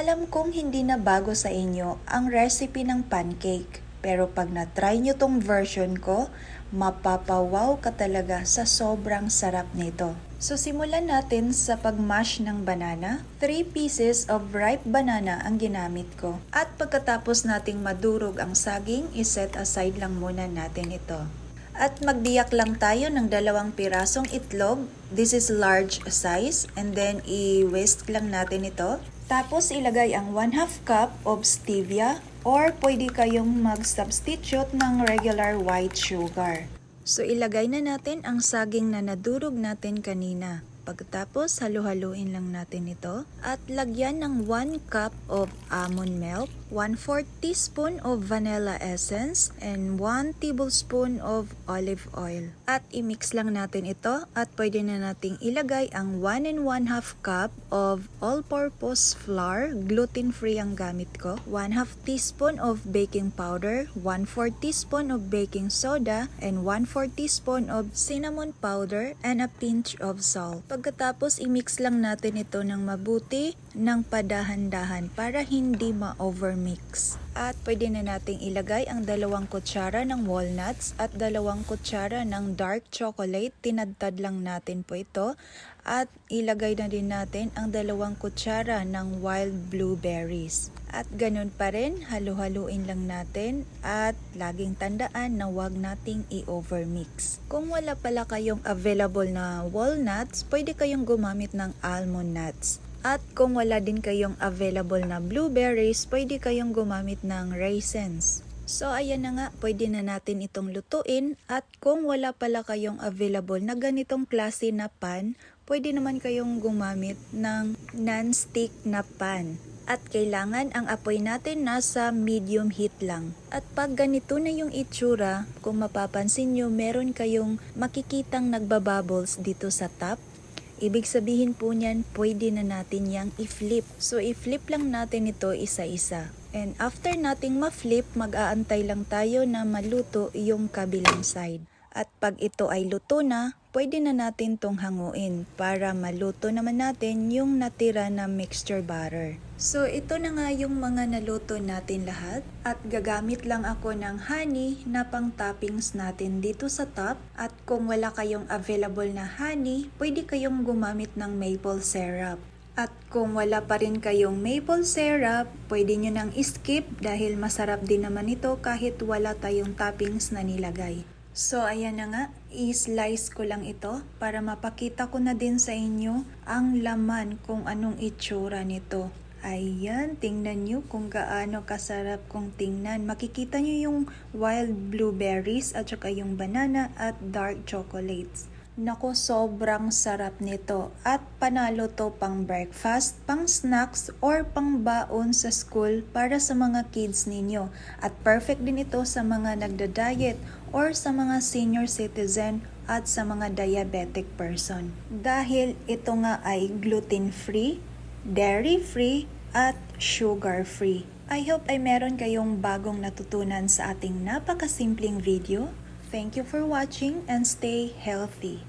Alam kong hindi na bago sa inyo ang recipe ng pancake. Pero pag na-try nyo tong version ko, mapapawaw ka talaga sa sobrang sarap nito. So simulan natin sa pag-mash ng banana. 3 pieces of ripe banana ang ginamit ko. At pagkatapos nating madurog ang saging, iset aside lang muna natin ito. At magdiyak lang tayo ng 2 pirasong itlog. This is large size. And then i-whisk lang natin ito. Tapos ilagay ang 1/2 cup of stevia or pwede kayong mag-substitute ng regular white sugar. So ilagay na natin ang saging na nadurog natin kanina. Pagkatapos halu-haluin lang natin ito at lagyan ng 1 cup of almond milk, 1/4 teaspoon of vanilla essence, and 1 tablespoon of olive oil. At i-mix lang natin ito at pwede na nating ilagay ang 1 1/2 cup of all-purpose flour, gluten-free ang gamit ko, 1/2 teaspoon of baking powder, 1/4 teaspoon of baking soda, and 1/4 teaspoon of cinnamon powder, and a pinch of salt. Pagkatapos i-mix lang natin ito ng mabuti ng padahan-dahan para hindi ma-overmix. At pwede na nating ilagay ang 2 kutsara ng walnuts at 2 kutsara ng dark chocolate. Tinadtad lang natin po ito. At ilagay na din natin ang 2 kutsara ng wild blueberries. At ganun pa rin, halu-haluin lang natin at laging tandaan na wag nating i-overmix. Kung wala pala kayong available na walnuts, pwede kayong gumamit ng almond nuts. At kung wala din kayong available na blueberries, pwede kayong gumamit ng raisins. So ayan na nga, pwede na natin itong lutuin. At kung wala pala kayong available na ganitong klase na pan, pwede naman kayong gumamit ng non-stick na pan. At kailangan ang apoy natin nasa medium heat lang. At pag ganito na yung itsura, kung mapapansin nyo, meron kayong makikitang nagbabubbles dito sa top. Ibig sabihin po niyan, pwede na natin yang i-flip. So i-flip lang natin ito isa-isa. And after nating ma-flip, mag-aantay lang tayo na maluto yung kabilang side. At pag ito ay luto na, pwede na natin tong hanguin para maluto naman natin yung natira na mixture batter. So ito na nga yung mga naluto natin lahat at gagamit lang ako ng honey na pang toppings natin dito sa top. At kung wala kayong available na honey, pwede kayong gumamit ng maple syrup. At kung wala pa rin kayong maple syrup, pwede nyo nang skip dahil masarap din naman ito kahit wala tayong toppings na nilagay. So ayan na nga, i-slice ko lang ito para mapakita ko na din sa inyo ang laman kung anong itsura nito. Ayan, tingnan nyo kung gaano kasarap kung tingnan. Makikita nyo yung wild blueberries at saka yung banana at dark chocolates. Nako, sobrang sarap nito at panalo to pang breakfast, pang snacks, or pang baon sa school para sa mga kids ninyo. At perfect din ito sa mga nagda-diet or sa mga senior citizen at sa mga diabetic person. Dahil ito nga ay gluten-free, dairy-free, at sugar-free. I hope ay meron kayong bagong natutunan sa ating napakasimpleng video. Thank you for watching and stay healthy.